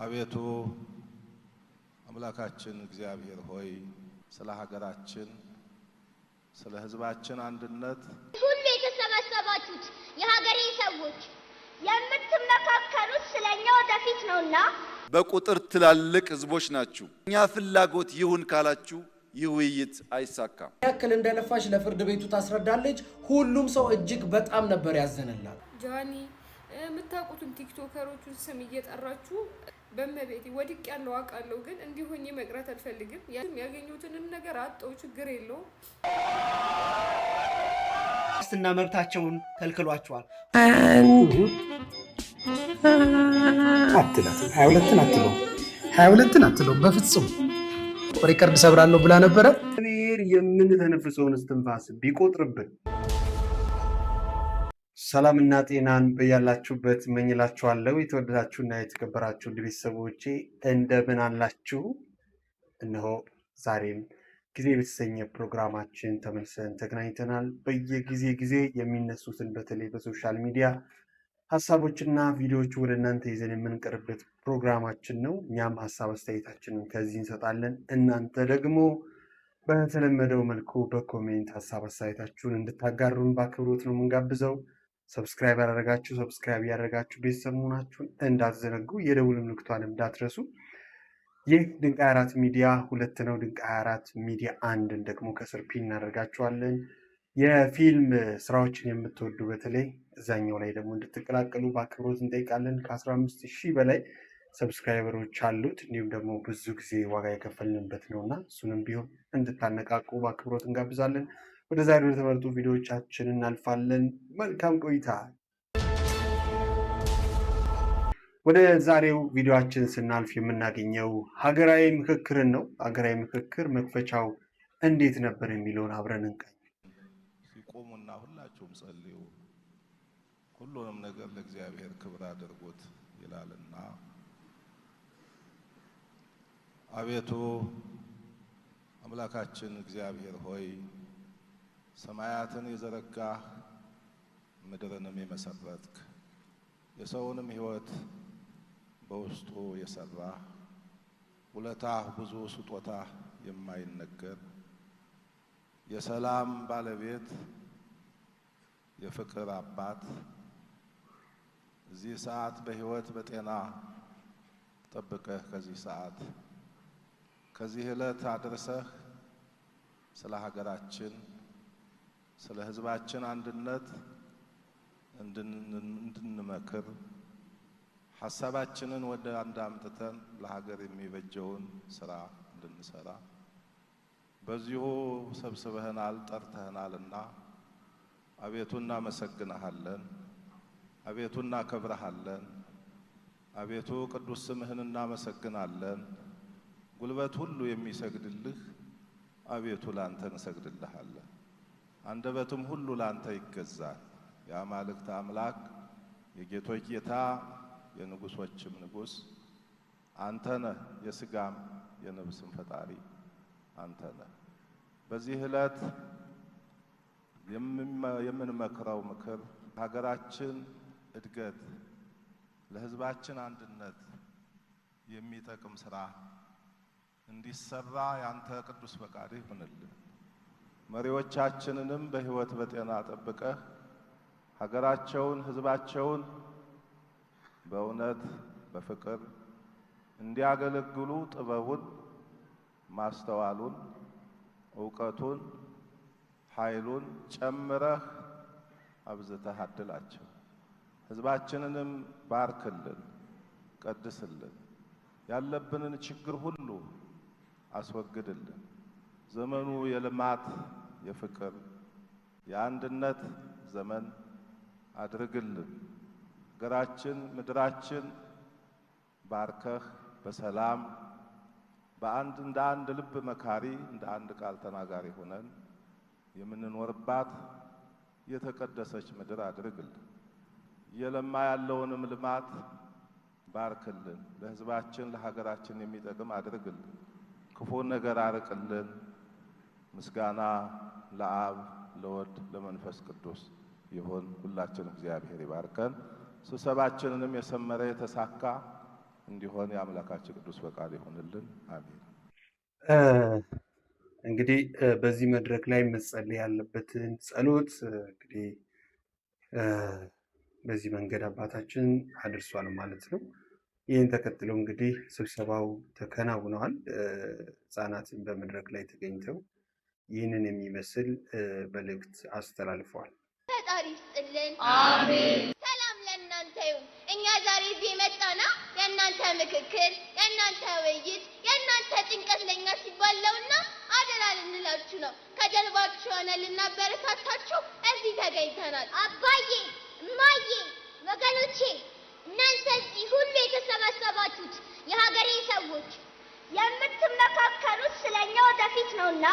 አቤቱ አምላካችን እግዚአብሔር ሆይ ስለ ሀገራችን ስለ ህዝባችን አንድነት ሁሉ የተሰበሰባችሁት የሀገሬ ሰዎች የምትመካከሩት ስለኛ ወደፊት ነውና በቁጥር ትላልቅ ህዝቦች ናችሁ። እኛ ፍላጎት ይሁን ካላችሁ ይህ ውይይት አይሳካም። ያክል እንደለፋሽ ለፍርድ ቤቱ ታስረዳለች። ሁሉም ሰው እጅግ በጣም ነበር ያዘነላት። ጃኒ የምታውቁትን ቲክቶከሮቹን ስም እየጠራችሁ በመቤቴ ወድቅ ያለው አቃለው ግን እንዲሆኝ መቅረት አልፈልግም። ያገኙትንም ነገር አጣው ችግር የለውም። ክርስትና መብታቸውን ከልክሏቸዋል። አትላትም 22 አትለው በፍጹም ሪከርድ ሰብራለሁ ብላ ነበረ። እግዚአብሔር የምንተነፍሰውን እስትንፋስ ቢቆጥርብን ሰላምና ጤናን በያላችሁበት እመኝላችኋለሁ። የተወደዳችሁና የተከበራችሁ ቤተሰቦቼ እንደምን አላችሁ? እነሆ ዛሬም ጊዜ በተሰኘ ፕሮግራማችን ተመልሰን ተገናኝተናል። በየጊዜ የሚነሱትን በተለይ በሶሻል ሚዲያ ሀሳቦችና ቪዲዮዎች ወደ እናንተ ይዘን የምንቀርብበት ፕሮግራማችን ነው። እኛም ሀሳብ አስተያየታችንን ከዚህ እንሰጣለን። እናንተ ደግሞ በተለመደው መልኩ በኮሜንት ሀሳብ አስተያየታችሁን እንድታጋሩን በአክብሮት ነው የምንጋብዘው። ሰብስክራይብ ያደረጋችሁ ቤተሰብ መሆናችሁን እንዳትዘነጉ፣ የደውል ምልክቷን እንዳትረሱ። ይህ ድንቅ 24 ሚዲያ 2 ነው። ድንቅ 24 ሚዲያ 1ን ደግሞ ከስር ፒን እናደርጋችኋለን። የፊልም ስራዎችን የምትወዱ በተለይ እዛኛው ላይ ደግሞ እንድትቀላቀሉ በአክብሮት እንጠይቃለን። ከ15,000 በላይ ሰብስክራይበሮች አሉት። እንዲሁም ደግሞ ብዙ ጊዜ ዋጋ የከፈልንበት ነውና እሱንም ቢሆን እንድታነቃቁ በአክብሮት እንጋብዛለን። ወደ ዛሬው የተመረጡ ቪዲዮዎቻችን እናልፋለን። መልካም ቆይታ። ወደ ዛሬው ቪዲዮአችን ስናልፍ የምናገኘው ሀገራዊ ምክክርን ነው። ሀገራዊ ምክክር መክፈቻው እንዴት ነበር የሚለውን አብረን እንቃኝ። ሲቆሙና ሁላችሁም ጸልዩ፣ ሁሉንም ነገር ለእግዚአብሔር ክብር አድርጉት ይላልና አቤቱ አምላካችን እግዚአብሔር ሆይ ሰማያትን የዘረጋህ ምድርንም የመሰረትክ የሰውንም ሕይወት በውስጡ የሰራህ ውለታህ ብዙ ስጦታህ የማይነገር የሰላም ባለቤት የፍቅር አባት እዚህ ሰዓት በሕይወት በጤና ጠብቀህ ከዚህ ሰዓት ከዚህ ዕለት አድርሰህ ስለ ሀገራችን ስለ ሕዝባችን አንድነት እንድንመክር ሐሳባችንን ወደ አንድ አምጥተን ለሀገር የሚበጀውን ስራ እንድንሰራ በዚሁ ሰብስበህናል፣ ጠርተህናልና አቤቱ እናመሰግንሃለን፣ አቤቱ እናከብረሃለን፣ አቤቱ ቅዱስ ስምህን እናመሰግናለን። ጉልበት ሁሉ የሚሰግድልህ አቤቱ ላንተ እንሰግድልሃለን። አንደበትም ሁሉ ላንተ ይገዛል። የአማልክት አምላክ የጌቶች ጌታ የንጉሶችም ንጉስ አንተ ነህ። የስጋም የነፍስም ፈጣሪ አንተ ነህ። በዚህ ዕለት የምንመክረው ምክር ሀገራችን እድገት ለሕዝባችን አንድነት የሚጠቅም ስራ እንዲሰራ ያንተ ቅዱስ ፈቃድ ይሁንልን። መሪዎቻችንንም በሕይወት በጤና ጠብቀህ ሀገራቸውን ሕዝባቸውን በእውነት በፍቅር እንዲያገለግሉ ጥበቡን፣ ማስተዋሉን፣ ዕውቀቱን፣ ኃይሉን ጨምረህ አብዝተህ አድላቸው። ሕዝባችንንም ባርክልን፣ ቀድስልን፣ ያለብንን ችግር ሁሉ አስወግድልን። ዘመኑ የልማት የፍቅር የአንድነት ዘመን አድርግልን። ሀገራችን ምድራችን ባርከህ በሰላም እንደ አንድ ልብ መካሪ እንደ አንድ ቃል ተናጋሪ ሆነን የምንኖርባት የተቀደሰች ምድር አድርግልን። የለማ ያለውንም ልማት ባርክልን። ለሕዝባችን ለሀገራችን የሚጠቅም አድርግልን። ክፉ ነገር አርቅልን። ምስጋና ለአብ ለወልድ ለመንፈስ ቅዱስ ይሁን። ሁላችን እግዚአብሔር ይባርከን። ስብሰባችንንም የሰመረ የተሳካ እንዲሆን የአምላካችን ቅዱስ ፈቃድ ይሆንልን። አሜን። እንግዲህ በዚህ መድረክ ላይ መጸለይ ያለበትን ጸሎት እንግዲህ በዚህ መንገድ አባታችን አድርሷል ማለት ነው። ይህን ተከትሎ እንግዲህ ስብሰባው ተከናውነዋል። ህጻናትን በመድረክ ላይ ተገኝተው ይህንን የሚመስል መልእክት አስተላልፈዋል። ፈጣሪ ይስጥልን። አሜን። ሰላም ለእናንተ ይሁን። እኛ ዛሬ እዚህ የመጣነው የእናንተ ምክክር፣ የእናንተ ውይይት፣ የእናንተ ጭንቀት ለእኛ ሲባል ነውና አደራ ልንላችሁ ነው። ከጀርባችሁ ሆነ ልናበረታታችሁ እዚህ ተገኝተናል። አባዬ፣ እማዬ፣ ወገኖቼ እናንተ እዚህ ሁሉ የተሰበሰባችሁት የሀገሬ ሰዎች የምትመካከሩት ስለኛ ወደፊት ነውና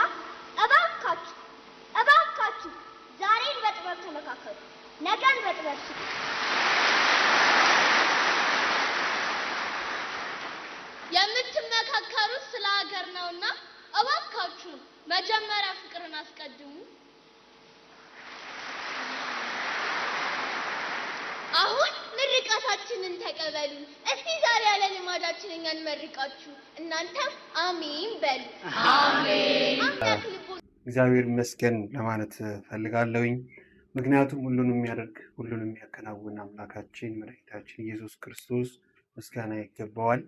እባካችሁ ዛሬን በጥበብ ተመካከሩ፣ ነገን በጥበብ ስሩ። የምትመካከሩት ስለ ሀገር ነውና እባካችሁ መጀመሪያ ፍቅርን አስቀድሙ። አሁን ምርቃታችንን ተቀበሉ። እስቲ ዛሬ ያለ ልማዳችን እኛን መርቃችሁ እናንተም አሜን በሉ። አሜን። አምላክ ልቦ እግዚአብሔር ይመስገን ለማለት ፈልጋለሁኝ። ምክንያቱም ሁሉንም የሚያደርግ ሁሉንም የሚያከናውን አምላካችን መድኃኒታችን ኢየሱስ ክርስቶስ ምስጋና ይገባዋል።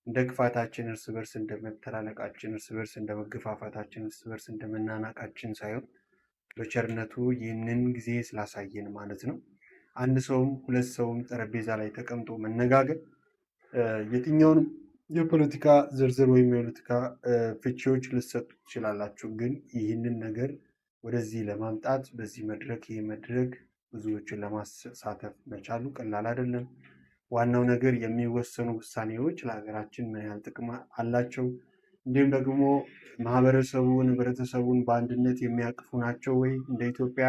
እንደ ክፋታችን እርስ በርስ እንደመተላለቃችን፣ እርስ በርስ እንደመገፋፋታችን፣ እርስ በርስ እንደመናናቃችን ሳይሆን በቸርነቱ ይህንን ጊዜ ስላሳየን ማለት ነው። አንድ ሰውም ሁለት ሰውም ጠረጴዛ ላይ ተቀምጦ መነጋገር የትኛውንም የፖለቲካ ዝርዝር ወይም የፖለቲካ ፍቺዎች ልትሰጡ ትችላላችሁ። ግን ይህንን ነገር ወደዚህ ለማምጣት በዚህ መድረክ ይህ መድረክ ብዙዎችን ለማሳተፍ መቻሉ ቀላል አይደለም። ዋናው ነገር የሚወሰኑ ውሳኔዎች ለሀገራችን ምን ያህል ጥቅም አላቸው፣ እንዲሁም ደግሞ ማህበረሰቡን ህብረተሰቡን በአንድነት የሚያቅፉ ናቸው ወይ፣ እንደ ኢትዮጵያ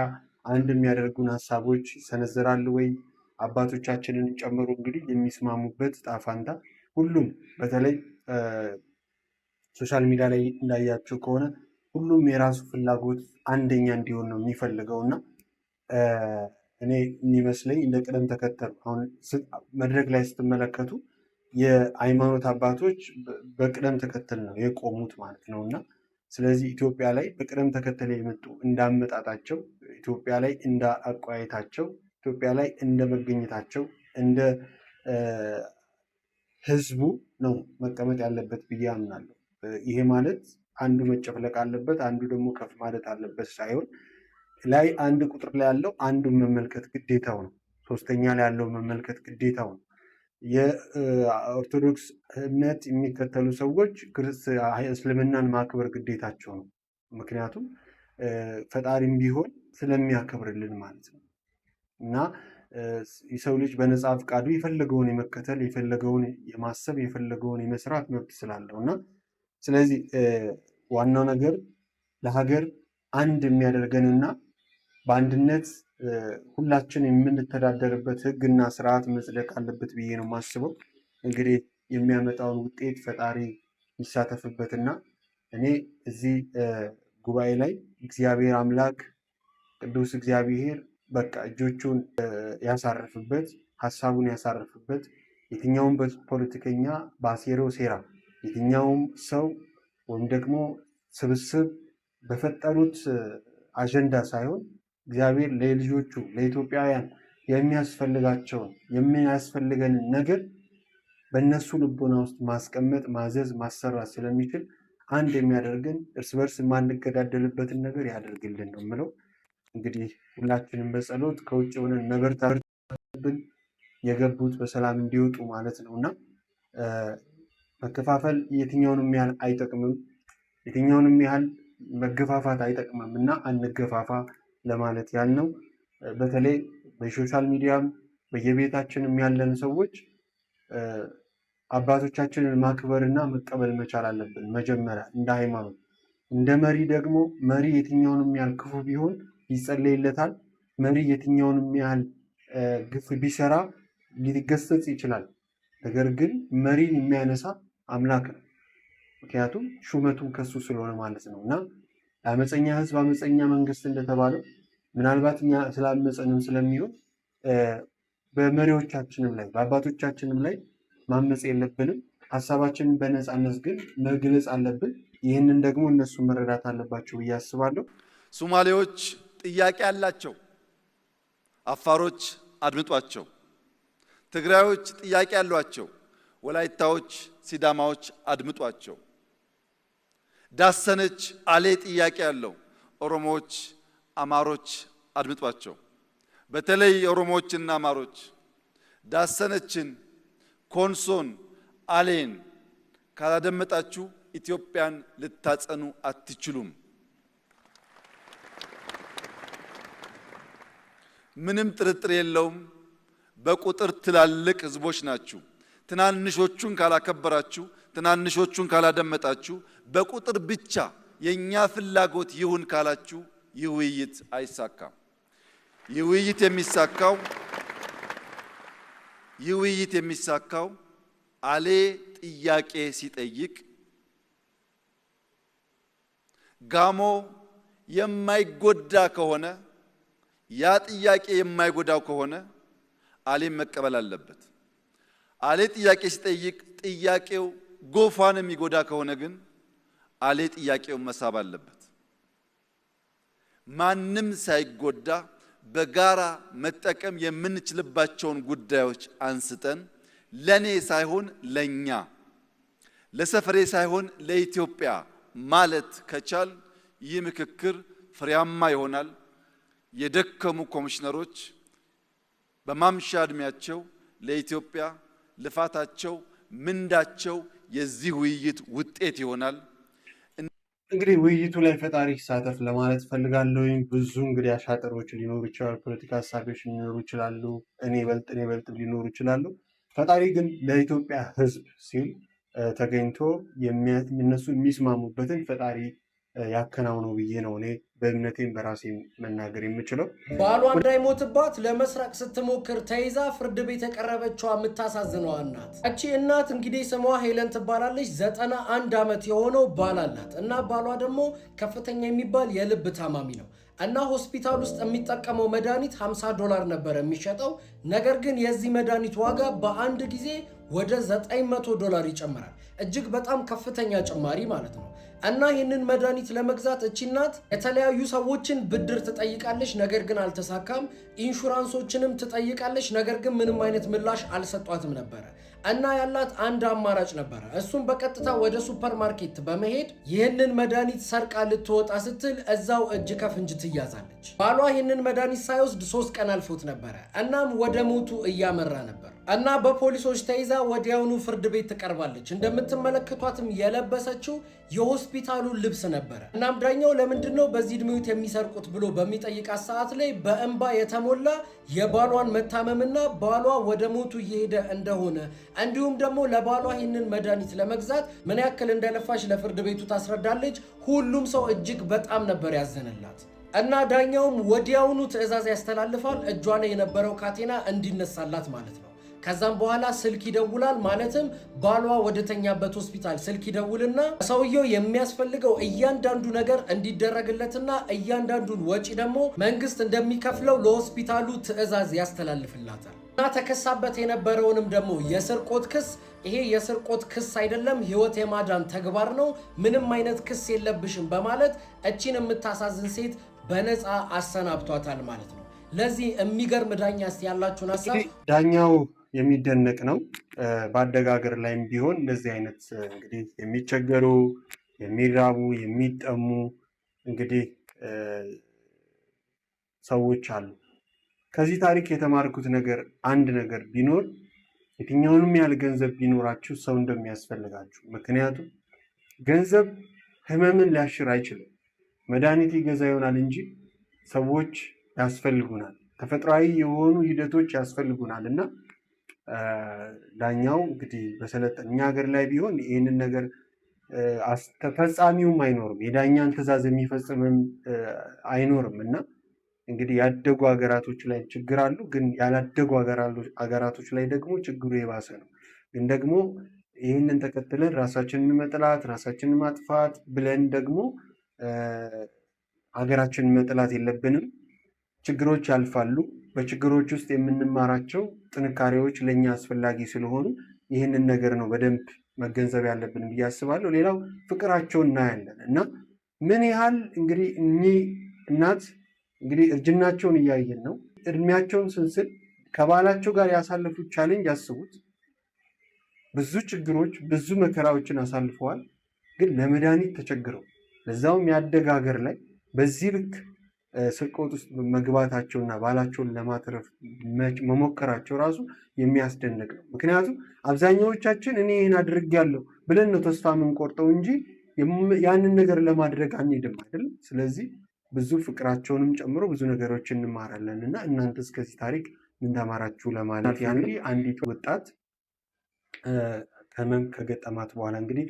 አንድ የሚያደርጉን ሀሳቦች ይሰነዘራሉ ወይ፣ አባቶቻችንን ጨምሮ እንግዲህ የሚስማሙበት ጣፋንታ ሁሉም በተለይ ሶሻል ሚዲያ ላይ እንዳያቸው ከሆነ ሁሉም የራሱ ፍላጎት አንደኛ እንዲሆን ነው የሚፈልገው እና እኔ የሚመስለኝ እንደ ቅደም ተከተል አሁን መድረክ ላይ ስትመለከቱ የሃይማኖት አባቶች በቅደም ተከተል ነው የቆሙት ማለት ነው እና ስለዚህ ኢትዮጵያ ላይ በቅደም ተከተል የመጡ እንዳመጣጣቸው፣ ኢትዮጵያ ላይ እንደ አቋየታቸው፣ ኢትዮጵያ ላይ እንደ መገኘታቸው እንደ ህዝቡ ነው መቀመጥ ያለበት ብዬ አምናለሁ። ይሄ ማለት አንዱ መጨፍለቅ አለበት አንዱ ደግሞ ከፍ ማለት አለበት ሳይሆን ላይ አንድ ቁጥር ላይ ያለው አንዱን መመልከት ግዴታው ነው። ሶስተኛ ላይ ያለው መመልከት ግዴታው ነው። የኦርቶዶክስ እምነት የሚከተሉ ሰዎች እስልምናን ማክበር ግዴታቸው ነው። ምክንያቱም ፈጣሪም ቢሆን ስለሚያከብርልን ማለት ነው እና የሰው ልጅ በነፃ ፈቃዱ የፈለገውን የመከተል የፈለገውን የማሰብ የፈለገውን የመስራት መብት ስላለው እና ስለዚህ ዋናው ነገር ለሀገር አንድ የሚያደርገንና በአንድነት ሁላችን የምንተዳደርበት ህግና ስርዓት መጽደቅ አለበት ብዬ ነው የማስበው። እንግዲህ የሚያመጣውን ውጤት ፈጣሪ ይሳተፍበትና እኔ እዚህ ጉባኤ ላይ እግዚአብሔር አምላክ ቅዱስ እግዚአብሔር በቃ እጆቹን ያሳርፍበት፣ ሀሳቡን ያሳርፍበት። የትኛውም ፖለቲከኛ ባሴረው ሴራ፣ የትኛውም ሰው ወይም ደግሞ ስብስብ በፈጠሩት አጀንዳ ሳይሆን እግዚአብሔር ለልጆቹ ለኢትዮጵያውያን የሚያስፈልጋቸውን የሚያስፈልገንን ነገር በእነሱ ልቦና ውስጥ ማስቀመጥ፣ ማዘዝ፣ ማሰራት ስለሚችል አንድ የሚያደርግን እርስ በርስ የማንገዳደልበትን ነገር ያደርግልን ነው የምለው። እንግዲህ ሁላችንም በጸሎት ከውጭ ሆነን መበርታብን የገቡት በሰላም እንዲወጡ ማለት ነው እና መከፋፈል የትኛውንም ያህል አይጠቅምም፣ የትኛውንም ያህል መገፋፋት አይጠቅምም እና አንገፋፋ ለማለት ያልነው። በተለይ በሶሻል ሚዲያም በየቤታችንም ያለን ሰዎች አባቶቻችንን ማክበርና መቀበል መቻል አለብን። መጀመሪያ እንደ ሃይማኖት፣ እንደ መሪ ደግሞ መሪ የትኛውንም ያህል ክፉ ቢሆን ይጸለይለታል። መሪ የትኛውንም ያህል ግፍ ቢሰራ ሊገሰጽ ይችላል። ነገር ግን መሪን የሚያነሳ አምላክ ነው። ምክንያቱም ሹመቱም ከሱ ስለሆነ ማለት ነው እና አመፀኛ ህዝብ አመፀኛ መንግስት እንደተባለው ምናልባት እኛ ስላመፀንም ስለሚሆን በመሪዎቻችንም ላይ በአባቶቻችንም ላይ ማመጽ የለብንም። ሀሳባችንን በነፃነት ግን መግለጽ አለብን። ይህንን ደግሞ እነሱ መረዳት አለባቸው ብዬ አስባለሁ። ሶማሌዎች ጥያቄ አላቸው፣ አፋሮች አድምጧቸው። ትግራዮች ጥያቄ አሏቸው፣ ወላይታዎች፣ ሲዳማዎች አድምጧቸው። ዳሰነች አሌ ጥያቄ ያለው፣ ኦሮሞዎች፣ አማሮች አድምጧቸው። በተለይ ኦሮሞዎችና አማሮች ዳሰነችን፣ ኮንሶን፣ አሌን ካላደመጣችሁ ኢትዮጵያን ልታጸኑ አትችሉም። ምንም ጥርጥር የለውም። በቁጥር ትላልቅ ህዝቦች ናችሁ። ትናንሾቹን ካላከበራችሁ፣ ትናንሾቹን ካላደመጣችሁ፣ በቁጥር ብቻ የኛ ፍላጎት ይሁን ካላችሁ ይህ ውይይት አይሳካም። ይህ ውይይት የሚሳካው አሌ ጥያቄ ሲጠይቅ፣ ጋሞ የማይጎዳ ከሆነ፣ ያ ጥያቄ የማይጎዳው ከሆነ አሌም መቀበል አለበት። አሌ ጥያቄ ሲጠይቅ ጥያቄው ጎፋን የሚጎዳ ከሆነ ግን አሌ ጥያቄውን መሳብ አለበት። ማንም ሳይጎዳ በጋራ መጠቀም የምንችልባቸውን ጉዳዮች አንስተን ለኔ ሳይሆን ለኛ፣ ለሰፈሬ ሳይሆን ለኢትዮጵያ ማለት ከቻል ይህ ምክክር ፍሬያማ ይሆናል። የደከሙ ኮሚሽነሮች በማምሻ እድሜያቸው ለኢትዮጵያ ልፋታቸው፣ ምንዳቸው የዚህ ውይይት ውጤት ይሆናል። እንግዲህ ውይይቱ ላይ ፈጣሪ ይሳተፍ ለማለት ፈልጋለሁ። ብዙ እንግዲህ አሻጥሮች ሊኖሩ ይችላሉ፣ ፖለቲካ ሀሳቢዎች ሊኖሩ ይችላሉ፣ እኔ በልጥ ሊኖሩ ይችላሉ። ፈጣሪ ግን ለኢትዮጵያ ሕዝብ ሲል ተገኝቶ እነሱ የሚስማሙበትን ፈጣሪ ያከናውነው ብዬ ነው እኔ በእምነቴም በራሴ መናገር የምችለው። ባሏ እንዳይሞትባት ለመስራቅ ስትሞክር ተይዛ ፍርድ ቤት የቀረበችው የምታሳዝነው እናት። እቺ እናት እንግዲህ ስሟ ሄለን ትባላለች። 91 ዓመት የሆነው ባል አላት እና ባሏ ደግሞ ከፍተኛ የሚባል የልብ ታማሚ ነው እና ሆስፒታል ውስጥ የሚጠቀመው መድኃኒት $50 ነበር የሚሸጠው። ነገር ግን የዚህ መድኃኒት ዋጋ በአንድ ጊዜ ወደ $900 ይጨምራል። እጅግ በጣም ከፍተኛ ጭማሪ ማለት ነው። እና ይህንን መድኃኒት ለመግዛት እቺ እናት የተለያዩ ሰዎችን ብድር ትጠይቃለች፣ ነገር ግን አልተሳካም። ኢንሹራንሶችንም ትጠይቃለች፣ ነገር ግን ምንም አይነት ምላሽ አልሰጧትም ነበረ። እና ያላት አንድ አማራጭ ነበረ። እሱም በቀጥታ ወደ ሱፐር ማርኬት በመሄድ ይህንን መድኃኒት ሰርቃ ልትወጣ ስትል እዛው እጅ ከፍንጅ ትያዛለች። ባሏ ይህንን መድኃኒት ሳይወስድ 3 ቀን አልፎት ነበረ። እናም ወደ ሞቱ እያመራ ነበር እና በፖሊሶች ተይዛ ወዲያውኑ ፍርድ ቤት ትቀርባለች። እንደምትመለከቷትም የለበሰችው የሆስፒታሉን ልብስ ነበረ። እናም ዳኛው ለምንድነው በዚህ ዕድሜዎት የሚሰርቁት ብሎ በሚጠይቃት ሰዓት ላይ በእንባ የተሞላ የባሏን መታመምና ባሏ ወደ ሞቱ እየሄደ እንደሆነ እንዲሁም ደግሞ ለባሏ ይህንን መድኃኒት ለመግዛት ምን ያክል እንደለፋች ለፍርድ ቤቱ ታስረዳለች። ሁሉም ሰው እጅግ በጣም ነበር ያዘነላት እና ዳኛውም ወዲያውኑ ትዕዛዝ ያስተላልፋል፣ እጇ ላይ የነበረው ካቴና እንዲነሳላት ማለት ነው። ከዛም በኋላ ስልክ ይደውላል። ማለትም ባሏ ወደተኛበት ሆስፒታል ስልክ ይደውልና ሰውየው የሚያስፈልገው እያንዳንዱ ነገር እንዲደረግለትና እያንዳንዱን ወጪ ደግሞ መንግስት እንደሚከፍለው ለሆስፒታሉ ትዕዛዝ ያስተላልፍላታል። እና ተከሳበት የነበረውንም ደግሞ የስርቆት ክስ፣ ይሄ የስርቆት ክስ አይደለም፣ ህይወት የማዳን ተግባር ነው፣ ምንም አይነት ክስ የለብሽም በማለት እቺን የምታሳዝን ሴት በነፃ አሰናብቷታል ማለት ነው። ለዚህ የሚገርም ዳኛ እስቲ ያላችሁን ሀሳብ። ዳኛው የሚደነቅ ነው። በአደጋገር ላይም ቢሆን እንደዚህ አይነት እንግዲህ የሚቸገሩ የሚራቡ የሚጠሙ እንግዲህ ሰዎች አሉ። ከዚህ ታሪክ የተማርኩት ነገር አንድ ነገር ቢኖር የትኛውንም ያህል ገንዘብ ቢኖራችሁ ሰው እንደሚያስፈልጋችሁ። ምክንያቱም ገንዘብ ህመምን ሊያሽር አይችልም። መድኃኒት ይገዛ ይሆናል እንጂ ሰዎች ያስፈልጉናል። ተፈጥሯዊ የሆኑ ሂደቶች ያስፈልጉናል እና ዳኛው እንግዲህ በሰለጠነ እኛ ሀገር ላይ ቢሆን ይህንን ነገር ተፈጻሚውም አይኖርም፣ የዳኛን ትዕዛዝ የሚፈጽምም አይኖርም እና እንግዲህ ያደጉ ሀገራቶች ላይ ችግር አሉ፣ ግን ያላደጉ ሀገራቶች ላይ ደግሞ ችግሩ የባሰ ነው። ግን ደግሞ ይህንን ተከትለን ራሳችንን መጥላት፣ ራሳችንን ማጥፋት ብለን ደግሞ ሀገራችንን መጥላት የለብንም። ችግሮች ያልፋሉ። በችግሮች ውስጥ የምንማራቸው ጥንካሬዎች ለእኛ አስፈላጊ ስለሆኑ ይህንን ነገር ነው በደንብ መገንዘብ ያለብን ብዬ አስባለሁ። ሌላው ፍቅራቸውን እናያለን እና ምን ያህል እንግዲህ እኚህ እናት እንግዲህ እርጅናቸውን እያየን ነው። እድሜያቸውን ስንስል ከባላቸው ጋር ያሳለፉት ቻሌንጅ አስቡት። ብዙ ችግሮች፣ ብዙ መከራዎችን አሳልፈዋል። ግን ለመድኃኒት ተቸግረው ለዛውም ያደገ ሀገር ላይ በዚህ ልክ ስርቆት ውስጥ መግባታቸውና ባላቸውን ለማትረፍ መሞከራቸው ራሱ የሚያስደንቅ ነው። ምክንያቱም አብዛኛዎቻችን እኔ ይህን አድርጌያለሁ ብለን ነው ተስፋ የምንቆርጠው እንጂ ያንን ነገር ለማድረግ አንሄድም አይደለም። ስለዚህ ብዙ ፍቅራቸውንም ጨምሮ ብዙ ነገሮች እንማራለን እና እናንተ እስከዚህ ታሪክ ምን ተማራችሁ ለማለት ያንዲ አንዲት ወጣት ህመም ከገጠማት በኋላ እንግዲህ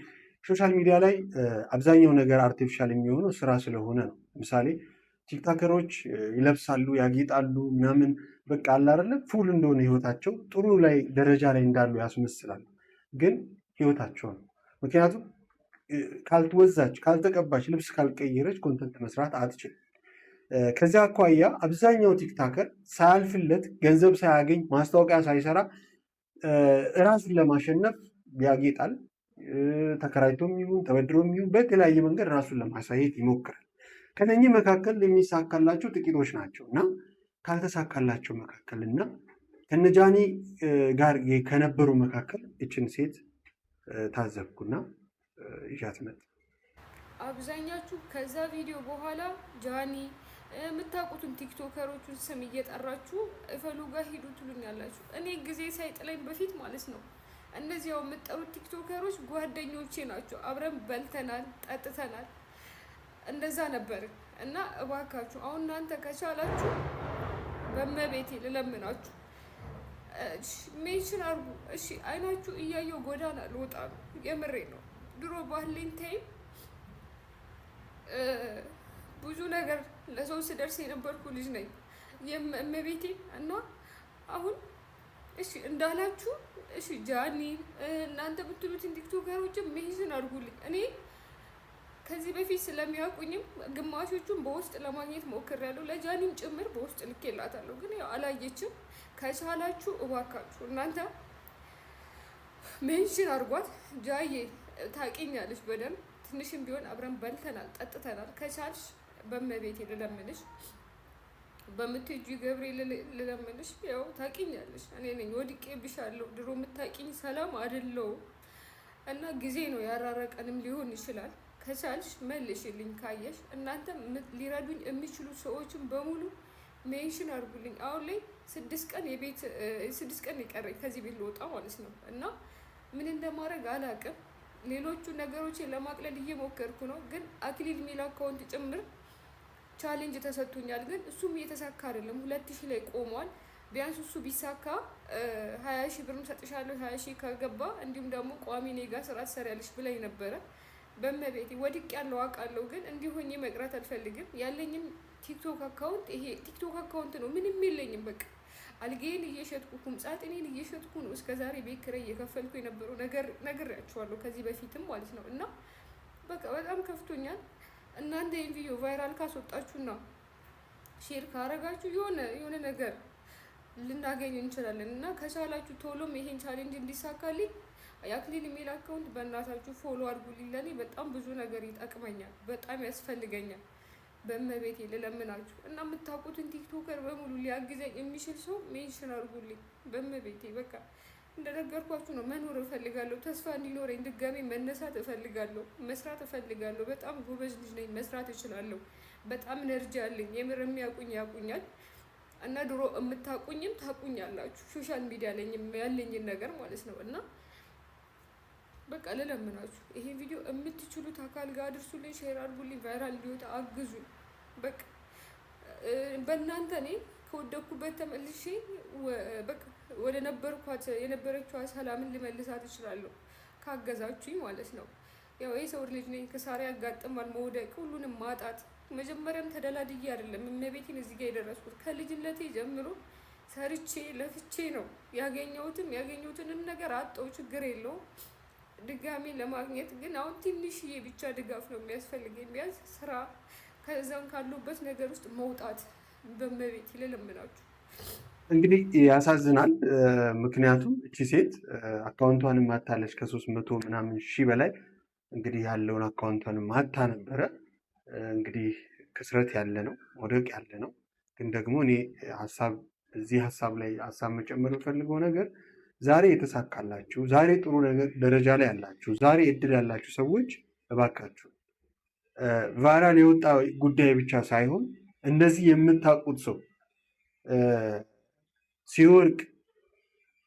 ሶሻል ሚዲያ ላይ አብዛኛው ነገር አርቲፊሻል የሚሆነው ስራ ስለሆነ ነው። ለምሳሌ ቲክቶከሮች ይለብሳሉ፣ ያጌጣሉ ምናምን በቃ አለ አይደለ ፉል እንደሆነ ህይወታቸው ጥሩ ላይ ደረጃ ላይ እንዳሉ ያስመስላሉ። ግን ህይወታቸው ነው። ምክንያቱም ካልተወዛች፣ ካልተቀባች፣ ልብስ ካልቀየረች ኮንተንት መስራት አትችልም። ከዚያ አኳያ አብዛኛው ቲክቶከር ሳያልፍለት ገንዘብ ሳያገኝ ማስታወቂያ ሳይሰራ ራሱን ለማሸነፍ ያጌጣል። ተከራይቶም ይሁን ተበድሮም ይሁን በተለያየ መንገድ ራሱን ለማሳየት ይሞክራል። ከነኚህ መካከል የሚሳካላቸው ጥቂቶች ናቸው እና ካልተሳካላቸው መካከል እና ከነጃኒ ጋር ከነበሩ መካከል እችን ሴት ታዘብኩና ይዣት መጣ። አብዛኛችሁ ከዛ ቪዲዮ በኋላ ጃኒ የምታውቁትን ቲክቶከሮቹን ስም እየጠራችሁ እፈሉ ጋር ሂዱ ትሉኛላችሁ። እኔ ጊዜ ሳይጥለኝ በፊት ማለት ነው እነዚያው የምጠሩት ቲክቶከሮች ጓደኞቼ ናቸው። አብረን በልተናል፣ ጠጥተናል፣ እንደዛ ነበር እና እባካችሁ አሁን እናንተ ከቻላችሁ በመቤቴ ልለምናችሁ ሜንሽን አርጉ። እሺ አይናችሁ እያየው ጎዳና ልወጣ ነው። የምሬ ነው። ድሮ ባህሌን ታይም ብዙ ነገር ለሰው ስደርስ የነበርኩ ልጅ ነኝ የመቤቴ እና አሁን እሺ እንዳላችሁ እሺ ጃኒ እናንተ ብትሉትን ቲክቶከሮችን ሜንሽን አድርጉልኝ። እኔ ከዚህ በፊት ስለሚያውቁኝም ግማሾቹን በውስጥ ለማግኘት ሞክሬያለሁ። ለጃኒም ጭምር በውስጥ ልኬላታለሁ፣ ግን ያው አላየችም። ከቻላችሁ እባካችሁ እናንተ ሜንሽን አድርጓት። ጃዬ ታውቂኛለሽ በደንብ ትንሽም ቢሆን አብረን በልተናል፣ ጠጥተናል። ከቻልሽ በመቤቴ ልለምንሽ፣ በምትጁ ገብርኤል ልለምንሽ። ያው ታውቂኛለሽ እኔ ነኝ ወድቄብሻለሁ። ድሮ የምታውቂኝ ሰላም አይደለሁም እና ጊዜ ነው ያራረቀንም ሊሆን ይችላል። ከቻልሽ መልሽልኝ። ካየሽ እናንተ ሊረዱኝ የሚችሉ ሰዎችን በሙሉ ሜንሽን አድርጉልኝ። አሁን ላይ 6 ቀን የቀረኝ ከዚህ ቤት ልወጣ ማለት ነው እና ምን እንደማድረግ አላውቅም። ሌሎቹ ነገሮችን ለማቅለል እየሞከርኩ ነው፣ ግን አክሊል ሚል አካውንት ጭምር ቻሌንጅ ተሰጥቶኛል። ግን እሱም እየተሳካ አይደለም። 2000 ላይ ቆሟል። ቢያንስ እሱ ቢሳካ 20,000 ብርም ሰጥሻለሁ 20,000 ከገባ እንዲሁም ደግሞ ቋሚ ኔጋ ስራ ትሰሪያለሽ ብላኝ ነበረ። በመቤቴ ወድቅ ያለው አውቃለሁ፣ ግን እንዲሆኝ መቅረት አልፈልግም። ያለኝም ቲክቶክ አካውንት ይሄ ቲክቶክ አካውንት ነው። ምንም የለኝም። በቃ አልጌን እየሸጥኩ ቁምጻጥኔን እየሸጥኩ ነው እስከዛሬ ቤት ኪራይ እየከፈልኩ የነበረው ነግሬያችኋለሁ ከዚህ በፊትም ማለት ነው። እና በቃ በጣም ከፍቶኛል። እናንተ ይሄን ቪዲዮ ቫይራል ካስወጣችሁና ሼር ካረጋችሁ የሆነ ነገር ልናገኝ እንችላለን እና ከቻላችሁ ቶሎም ይሄን ቻሌንጅ እንዲሳካልኝ የአክሊል ኢሜል አካውንት በእናታችሁ ፎሎ አድርጉልኝ። ለኔ በጣም ብዙ ነገር ይጠቅመኛል፣ በጣም ያስፈልገኛል። በመቤቴ ልለምናችሁ እና የምታውቁትን ቲክቶከር በሙሉ ሊያግዘኝ የሚችል ሰው ሜንሽን አድርጉልኝ። በመቤቴ በቃ እንደነገርኳችሁ ነው። መኖር እፈልጋለሁ። ተስፋ እንዲኖረኝ ድጋሜ መነሳት እፈልጋለሁ። መስራት እፈልጋለሁ። በጣም ጎበዝ ልጅ ነኝ። መስራት እችላለሁ። በጣም ነርጃ አለኝ። የምር የሚያውቁኝ ያውቁኛል እና ድሮ የምታውቁኝም ታውቁኛላችሁ። ሶሻል ሚዲያ ላይ ያለኝን ነገር ማለት ነው እና በቃ ልለምናችሁ ይሄ ቪዲዮ የምትችሉት አካል ጋር አድርሱልኝ፣ ሼር አድርጉልኝ፣ ቫይራል እንዲወጣ አግዙኝ። በቃ በእናንተ እኔ ከወደኩበት ተመልሼ በቃ ወደ የነበረችዋ ሰላምን ልመልሳት እችላለሁ ካገዛችሁኝ ማለት ነው። ያው የሰው ልጅ ነኝ፣ ክሳሪ ያጋጥማል፣ መውደቅ፣ ሁሉንም ማጣት። መጀመሪያም ተደላድዬ አይደለም እመቤቴን እዚህ ጋር የደረስኩት። ከልጅነቴ ጀምሮ ሰርቼ ለፍቼ ነው ያገኘሁትን ነገር አጣው። ችግር የለውም ድጋሚ ለማግኘት ግን አሁን ትንሽዬ ብቻ ድጋፍ ነው የሚያስፈልገኝ። ቢያንስ ስራ ከዛም ካሉበት ነገር ውስጥ መውጣት በመቤት ይለምናችሁ። እንግዲህ ያሳዝናል። ምክንያቱም እቺ ሴት አካውንቷንም ማታለች ከ300 ምናምን ሺህ በላይ እንግዲህ ያለውን አካውንቷንም ማታ ነበረ። እንግዲህ ክስረት ያለ ነው፣ መውደቅ ያለ ነው። ግን ደግሞ እኔ እዚህ ሀሳብ ላይ ሀሳብ መጨመር የምፈልገው ነገር ዛሬ የተሳካላችሁ፣ ዛሬ ጥሩ ነገር ደረጃ ላይ ያላችሁ፣ ዛሬ እድል ያላችሁ ሰዎች እባካችሁ ቫይራል የወጣ ጉዳይ ብቻ ሳይሆን እንደዚህ የምታውቁት ሰው ሲወርቅ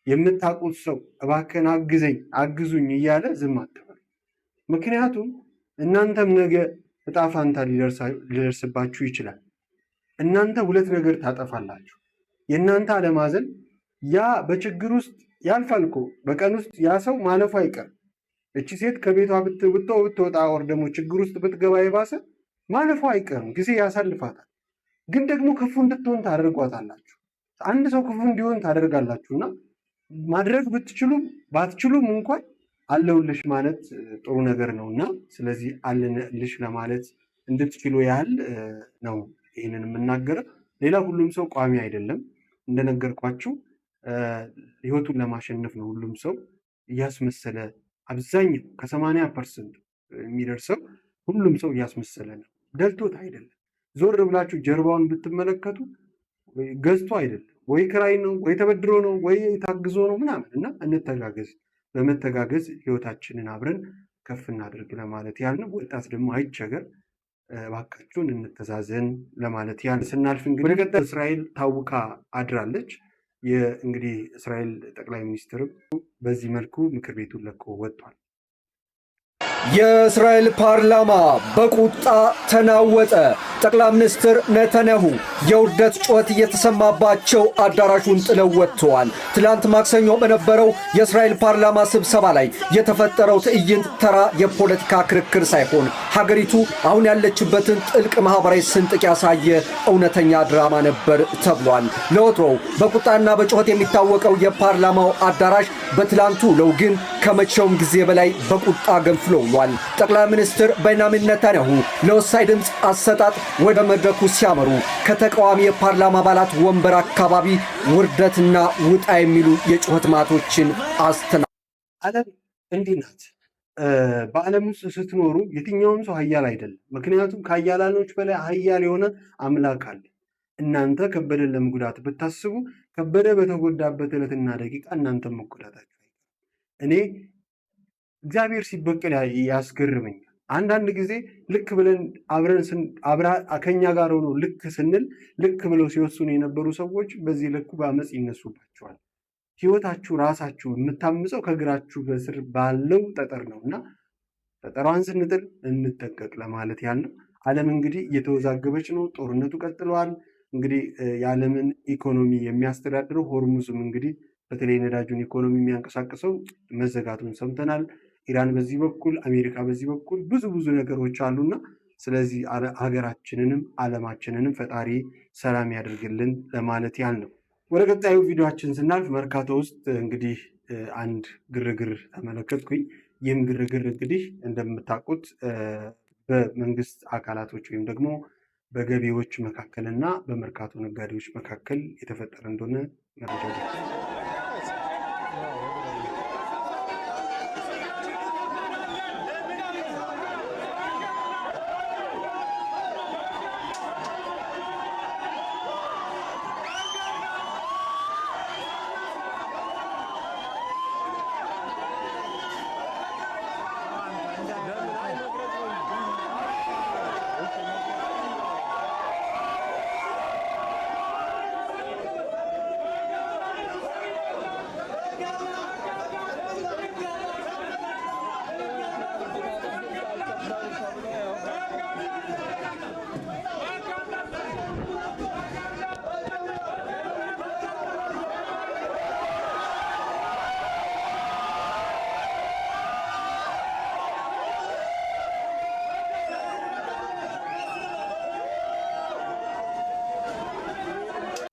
የምታውቁት ሰው እባክህን አግዘኝ አግዙኝ እያለ ዝም አትበሉ። ምክንያቱም እናንተም ነገ እጣ ፋንታ ሊደርስባችሁ ይችላል። እናንተ ሁለት ነገር ታጠፋላችሁ። የእናንተ አለማዘን ያ በችግር ውስጥ ያልፋል እኮ በቀን ውስጥ ያ ሰው ማለፉ አይቀርም። እቺ ሴት ከቤቷ ብትወጣ ወር ደግሞ ችግር ውስጥ ብትገባ የባሰ ማለፉ አይቀርም፣ ጊዜ ያሳልፋታል። ግን ደግሞ ክፉ እንድትሆን ታደርጓታላችሁ። አንድ ሰው ክፉ እንዲሆን ታደርጋላችሁና ማድረግ ብትችሉም ባትችሉም እንኳን አለሁልሽ ማለት ጥሩ ነገር ነውና፣ ስለዚህ አለንልሽ ለማለት እንድትችሉ ያህል ነው ይህንን የምናገረው። ሌላ ሁሉም ሰው ቋሚ አይደለም። እንደነገርኳችሁ ህይወቱን ለማሸነፍ ነው ሁሉም ሰው እያስመሰለ፣ አብዛኛው ከ80% የሚደርሰው ሁሉም ሰው እያስመሰለ ነው። ደልቶት አይደለም። ዞር ብላችሁ ጀርባውን ብትመለከቱ ገዝቶ አይደለም፣ ወይ ክራይ ነው፣ ወይ ተበድሮ ነው፣ ወይ ታግዞ ነው ምናምን። እና እንተጋገዝ፣ በመተጋገዝ ህይወታችንን አብረን ከፍ እናድርግ ለማለት ያህል ነው። ወጣት ደግሞ አይቸገር፣ እባካችሁን እንተዛዘን ለማለት ያህል። ስናልፍ እንግዲህ ወደ ቀጣይ እስራኤል ታውካ አድራለች። እንግዲህ እስራኤል ጠቅላይ ሚኒስትርም በዚህ መልኩ ምክር ቤቱን ለቆ ወጥቷል። የእስራኤል ፓርላማ በቁጣ ተናወጠ። ጠቅላይ ሚኒስትር ኔታንያሁ የውርደት ጩኸት እየተሰማባቸው አዳራሹን ጥለው ወጥተዋል። ትላንት ማክሰኞ በነበረው የእስራኤል ፓርላማ ስብሰባ ላይ የተፈጠረው ትዕይንት ተራ የፖለቲካ ክርክር ሳይሆን ሀገሪቱ አሁን ያለችበትን ጥልቅ ማህበራዊ ስንጥቅ ያሳየ እውነተኛ ድራማ ነበር ተብሏል። ለወትሮው በቁጣና በጩኸት የሚታወቀው የፓርላማው አዳራሽ በትላንቱ ውለው ግን ከመቼውም ጊዜ በላይ በቁጣ ገንፍሎ ውሏል። ጠቅላይ ሚኒስትር ቤንያሚን ኔታንያሁ ለወሳኝ ድምፅ አሰጣጥ ወደ መድረኩ ሲያመሩ ከተቃዋሚ የፓርላማ አባላት ወንበር አካባቢ ውርደትና ውጣ የሚሉ የጩኸት ማቶችን ዓለም እንዲህ ናት። በዓለም ውስጥ ስትኖሩ የትኛውም ሰው ሀያል አይደለም። ምክንያቱም ከሀያላኖች በላይ ሀያል የሆነ አምላክ አለ። እናንተ ከበደን ለመጉዳት ብታስቡ ከበደ በተጎዳበት ዕለትና ደቂቃ እናንተም መጎዳታችሁ እኔ እግዚአብሔር ሲበቀል ያስገርመኛል። አንዳንድ ጊዜ ልክ ብለን ከኛ ጋር ሆኖ ልክ ስንል ልክ ብለው ሲወስኑ የነበሩ ሰዎች በዚህ ልኩ በአመፅ ይነሱባቸዋል። ህይወታችሁ ራሳችሁ የምታምፀው ከእግራችሁ በስር ባለው ጠጠር ነው እና ጠጠሯን ስንጥል እንጠቀቅ ለማለት ያለው። ዓለም እንግዲህ እየተወዛገበች ነው። ጦርነቱ ቀጥለዋል። እንግዲህ የዓለምን ኢኮኖሚ የሚያስተዳድረው ሆርሙዝም እንግዲህ በተለይ ነዳጁን ኢኮኖሚ የሚያንቀሳቅሰው መዘጋቱን ሰምተናል። ኢራን በዚህ በኩል አሜሪካ በዚህ በኩል ብዙ ነገሮች አሉና ስለዚህ ሀገራችንንም ዓለማችንንም ፈጣሪ ሰላም ያደርግልን ለማለት ያህል ነው። ወደ ቀጣዩ ቪዲዮአችን ስናልፍ መርካቶ ውስጥ እንግዲህ አንድ ግርግር ተመለከትኩኝ። ይህም ግርግር እንግዲህ እንደምታውቁት በመንግስት አካላቶች ወይም ደግሞ በገቢዎች መካከልና በመርካቶ ነጋዴዎች መካከል የተፈጠረ እንደሆነ መረጃ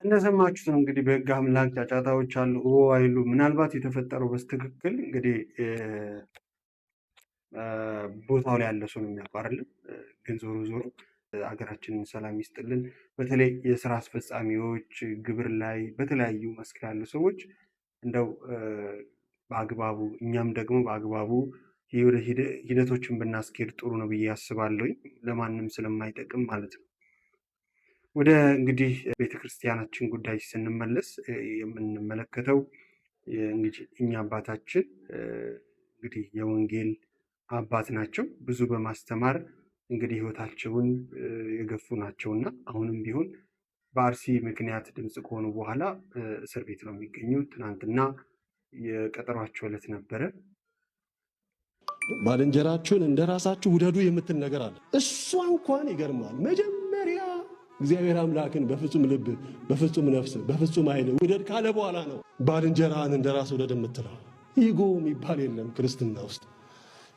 እንደሰማችሁት ነው እንግዲህ በህግ አምላክ ጫጫታዎች አሉ አይሉ ምናልባት የተፈጠረው በስትክክል እንግዲህ ቦታው ላይ ያለ ሰው ነው የሚያውቀው አይደለም። ግን ዞሮ ሀገራችንን ሰላም ይስጥልን። በተለይ የስራ አስፈጻሚዎች፣ ግብር ላይ በተለያዩ መስክ ያሉ ሰዎች እንደው በአግባቡ እኛም ደግሞ በአግባቡ ሂደቶችን ብናስኬድ ጥሩ ነው ብዬ አስባለሁ። ለማንም ስለማይጠቅም ማለት ነው። ወደ እንግዲህ ቤተክርስቲያናችን ጉዳይ ስንመለስ የምንመለከተው እንግዲህ እኛ አባታችን እንግዲህ የወንጌል አባት ናቸው። ብዙ በማስተማር እንግዲህ ህይወታቸውን የገፉ ናቸውና አሁንም ቢሆን በአርሲ ምክንያት ድምጽ ከሆኑ በኋላ እስር ቤት ነው የሚገኙት። ትናንትና የቀጠሯቸው ዕለት ነበረ። ባልንጀራችሁን እንደራሳችሁ ውደዱ የምትል ነገር አለ። እሷ እንኳን ይገርማል። መጀመሪያ እግዚአብሔር አምላክን በፍጹም ልብ፣ በፍጹም ነፍስ፣ በፍጹም ኃይል ውደድ ካለ በኋላ ነው ባልንጀራን እንደራስ ውደድ የምትለው። ኢጎ የሚባል የለም ክርስትና ውስጥ።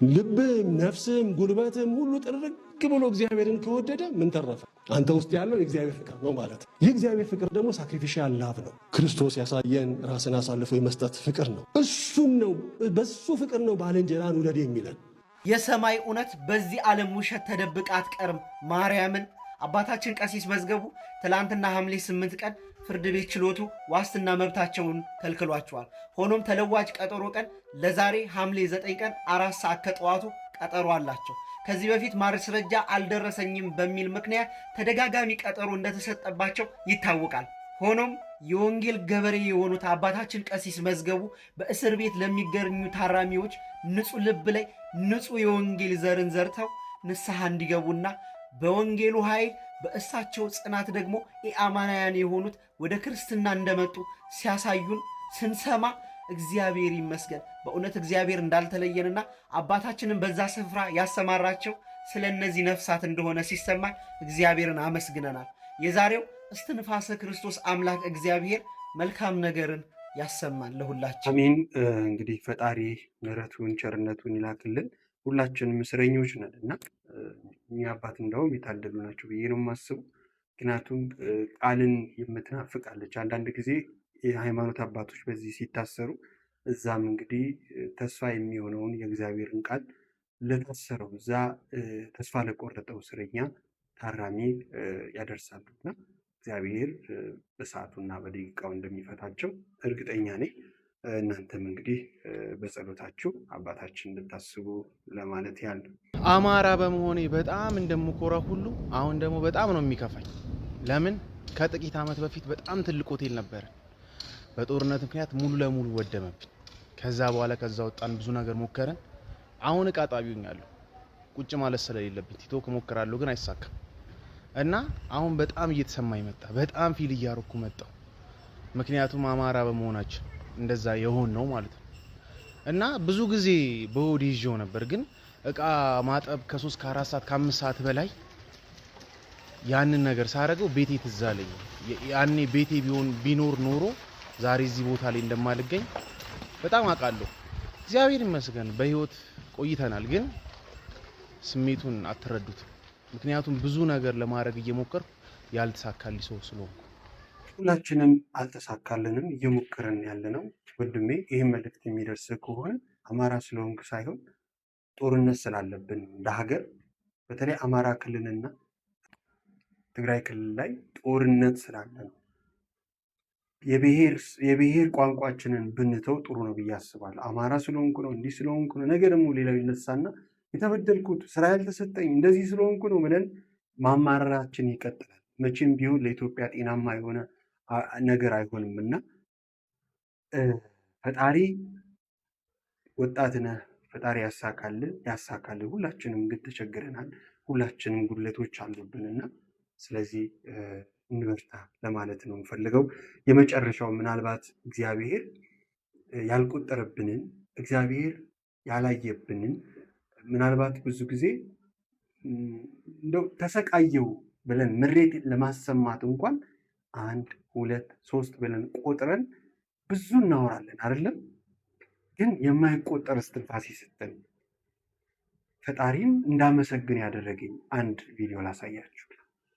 ልብም ነፍስም ጉልበትም ሁሉ ጥርግ ብሎ እግዚአብሔርን ከወደደ ምን ተረፈ? አንተ ውስጥ ያለው የእግዚአብሔር ፍቅር ነው ማለት ነው። የእግዚአብሔር ፍቅር ደግሞ ሳክሪፊሻል ላቭ ነው። ክርስቶስ ያሳየን ራስን አሳልፎ የመስጠት ፍቅር ነው። እሱም ነው፣ በሱ ፍቅር ነው ባልንጀራን ውደድ የሚለን። የሰማይ እውነት በዚህ ዓለም ውሸት ተደብቃ አትቀርም። ማርያምን አባታችን ቀሲስ መዝገቡ ትላንትና ሐምሌ 8 ቀን ፍርድ ቤት ችሎቱ ዋስትና መብታቸውን ከልክሏቸዋል። ሆኖም ተለዋጭ ቀጠሮ ቀን ለዛሬ ሐምሌ 9 ቀን 4 ሰዓት ከጠዋቱ ቀጠሮ አላቸው። ከዚህ በፊት ማስረጃ አልደረሰኝም በሚል ምክንያት ተደጋጋሚ ቀጠሮ እንደተሰጠባቸው ይታወቃል። ሆኖም የወንጌል ገበሬ የሆኑት አባታችን ቀሲስ መዝገቡ በእስር ቤት ለሚገኙ ታራሚዎች ንጹሕ ልብ ላይ ንጹሕ የወንጌል ዘርን ዘርተው ንስሐ እንዲገቡና በወንጌሉ ኃይል በእሳቸው ጽናት ደግሞ ኢአማናውያን የሆኑት ወደ ክርስትና እንደመጡ ሲያሳዩን ስንሰማ እግዚአብሔር ይመስገን። በእውነት እግዚአብሔር እንዳልተለየንና አባታችንን በዛ ስፍራ ያሰማራቸው ስለ እነዚህ ነፍሳት እንደሆነ ሲሰማን እግዚአብሔርን አመስግነናል። የዛሬው እስትንፋሰ ክርስቶስ አምላክ እግዚአብሔር መልካም ነገርን ያሰማን ለሁላችን። አሜን። እንግዲህ ፈጣሪ ምሕረቱን ቸርነቱን ይላክልን። ሁላችንም እስረኞች ነን እና እኛ አባት እንደውም የታደሉ ናቸው ብዬ ነው የማስበው። ምክንያቱም ቃልን የምትናፍቃለች። አንዳንድ ጊዜ የሃይማኖት አባቶች በዚህ ሲታሰሩ እዛም እንግዲህ ተስፋ የሚሆነውን የእግዚአብሔርን ቃል ለታሰረው እዛ ተስፋ ለቆረጠው እስረኛ ታራሚ ያደርሳሉ እና እግዚአብሔር በሰዓቱና በደቂቃው እንደሚፈታቸው እርግጠኛ ነኝ። እናንተም እንግዲህ በጸሎታችሁ አባታችን እንድታስቡ ለማለት ያለ። አማራ በመሆኔ በጣም እንደምኮራ ሁሉ አሁን ደግሞ በጣም ነው የሚከፋኝ። ለምን? ከጥቂት ዓመት በፊት በጣም ትልቅ ሆቴል ነበር፣ በጦርነት ምክንያት ሙሉ ለሙሉ ወደመብኝ። ከዛ በኋላ ከዛ ወጣን፣ ብዙ ነገር ሞከረን። አሁን እቃ ጣቢውኛለሁ። ቁጭ ማለት ስለሌለብኝ ቲክቶክ ሞክራለሁ፣ ግን አይሳካም። እና አሁን በጣም እየተሰማኝ መጣ፣ በጣም ፊል እያረኩ መጣው። ምክንያቱም አማራ በመሆናችን እንደዛ የሆን ነው ማለት ነው። እና ብዙ ጊዜ በሆድ ይዤው ነበር፣ ግን እቃ ማጠብ ከ3 ከ4 ሰዓት ከ5 ሰዓት በላይ ያንን ነገር ሳረገው ቤቴ ትዝ አለኝ። ያኔ ቤቴ ቢኖር ኖሮ ዛሬ እዚህ ቦታ ላይ እንደማልገኝ በጣም አውቃለሁ። እግዚአብሔር ይመስገን በህይወት ቆይተናል፣ ግን ስሜቱን አትረዱት። ምክንያቱም ብዙ ነገር ለማድረግ እየሞከርኩ ያልተሳካልኝ ሰው ስለሆንኩ። ሁላችንም አልተሳካልንም፣ እየሞከረን ያለ ነው። ወንድሜ ይህ መልእክት የሚደርስ ከሆነ አማራ ስለሆንክ ሳይሆን ጦርነት ስላለብን እንደ ሀገር በተለይ አማራ ክልልና ትግራይ ክልል ላይ ጦርነት ስላለ ነው። የብሔር ቋንቋችንን ብንተው ጥሩ ነው ብዬ አስባለሁ። አማራ ስለሆንኩ ነው፣ እንዲህ ስለሆንኩ ነው፣ ነገ ደግሞ ሌላው ይነሳና የተበደልኩት ስራ ያልተሰጠኝ እንደዚህ ስለሆንኩ ነው ብለን ማማረራችን ይቀጥላል። መቼም ቢሆን ለኢትዮጵያ ጤናማ የሆነ ነገር አይሆንም እና ፈጣሪ ወጣት ነህ፣ ፈጣሪ ያሳካልን። ሁላችንም ግን ተቸግረናል፣ ሁላችንም ጉድለቶች አሉብንና ስለዚህ እንበርታ ለማለት ነው የምፈልገው። የመጨረሻው ምናልባት እግዚአብሔር ያልቆጠረብንን እግዚአብሔር ያላየብንን ምናልባት ብዙ ጊዜ እንደው ተሰቃየው ብለን ምሬት ለማሰማት እንኳን 1 2 3 ብለን ቆጥረን ብዙ እናወራለን አይደለም። ግን የማይቆጠር እስትንፋስ ይሰጠን ፈጣሪም እንዳመሰግን ያደረገኝ አንድ ቪዲዮ ላሳያችሁ።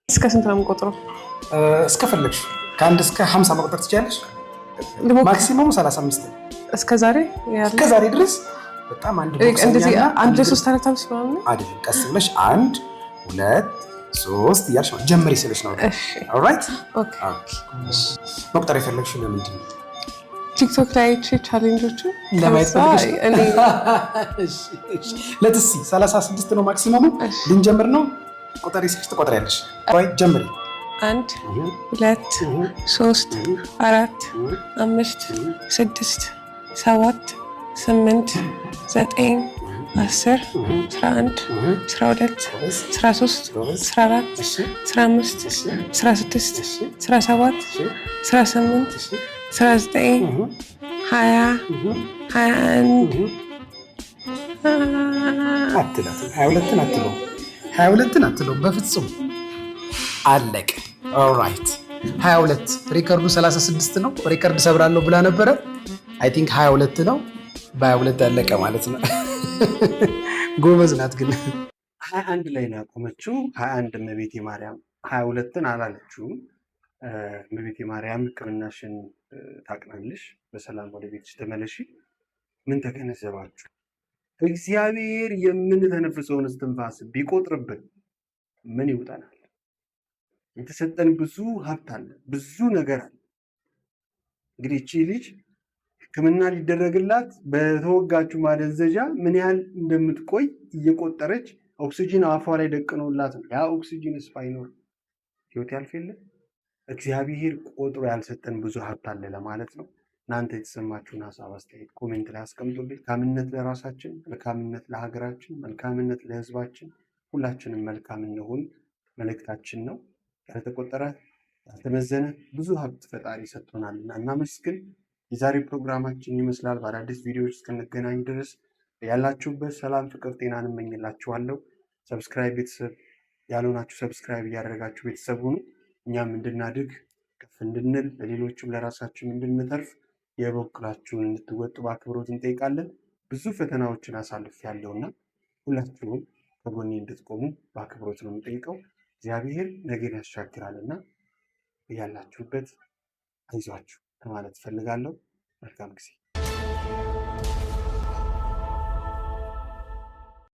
እስከ ስንት ነው የምቆጥረው? እስከፈለግሽ ከ1 እስከ 50 መቁጠር ትችላለሽ። ማክሲመሙ 35 ነው። እስከ ዛሬ ድረስ በጣም አንድ ቦክስ እንደዚህ 1 2 3 4 5 ማለት አይደለም። ቀስ ብለሽ 1 2 3 እያልሽ ነው ጀምሪ ስልሽ ነው። እሺ ኦልራይት ኦኬ። መቁጠር የፈለግሽው ለምንድን ነው? ቲክቶክ ላይ ቻሌንጆችን ለማየት ፈልገሽ ነው? ለትሲ 36 ነው ማክሲመሙ። ልንጀምር ነው። ቁጥር ይስጥሽ ትቆጥሪያለሽ። ኦልራይት ጀምሪ። 1 2 3 4 5 6 7 8 9 10 11 12 13 14 15 16 17 18 19 20 21 አትላትም 22ን አትለው 22ን አትለው በፍጹም አለቀ። ኦልራይት 22 ሪከርዱ 36 ነው። ሪከርድ ሰብራለሁ ብላ ነበረ። አይ ቲንክ 22 ነው። በ22 አለቀ ማለት ነው። ጎበዝ ናት ግን 21 ላይ ነው ያቆመችው። 21 እመቤቴ ማርያም 22ን አላለችውም። እመቤቴ ማርያም ሕክምናሽን ታቅናለሽ፣ በሰላም ወደ ቤትሽ ተመለሺ። ምን ተገነዘባችሁ? እግዚአብሔር የምንተነፍሰውን እስትንፋስ ቢቆጥርብን ምን ይውጠናል? የተሰጠን ብዙ ሀብት አለ፣ ብዙ ነገር አለ። እንግዲህ እቺ ልጅ ሕክምና ሊደረግላት በተወጋችው ማደንዘዣ ምን ያህል እንደምትቆይ እየቆጠረች ኦክሲጂን አፏ ላይ ደቅኖላት ነው። ያ ኦክሲጂንስ ባይኖር ህይወት ያልፍ የለ። እግዚአብሔር ቆጥሮ ያልሰጠን ብዙ ሀብት አለ ለማለት ነው። እናንተ የተሰማችሁን ሀሳብ አስተያየት ኮሜንት ላይ አስቀምጡልኝ። መልካምነት ለራሳችን፣ መልካምነት ለሀገራችን፣ መልካምነት ለህዝባችን፣ ሁላችንም መልካም እንሁን መልእክታችን ነው። ያልተቆጠረ ያልተመዘነ ብዙ ሀብት ፈጣሪ ሰጥቶናልና እናመስግን። የዛሬ ፕሮግራማችን ይመስላል። በአዳዲስ ቪዲዮዎች እስክንገናኝ ድረስ ያላችሁበት ሰላም፣ ፍቅር፣ ጤናን እመኝላችኋለሁ። ሰብስክራይብ ቤተሰብ ያልሆናችሁ ሰብስክራይብ እያደረጋችሁ ቤተሰብ ሁኑ። እኛም እንድናድግ ከፍ እንድንል ለሌሎችም ለራሳችን እንድንተርፍ የበኩላችሁን እንድትወጡ በአክብሮት እንጠይቃለን። ብዙ ፈተናዎችን አሳልፍ ያለውና ሁላችሁም ከጎኔ እንድትቆሙ በአክብሮት ነው የምጠይቀው። እግዚአብሔር ነገን ያሻግራልና ያላችሁበት አይዟችሁ ለማለት እፈልጋለሁ። መልካም ጊዜ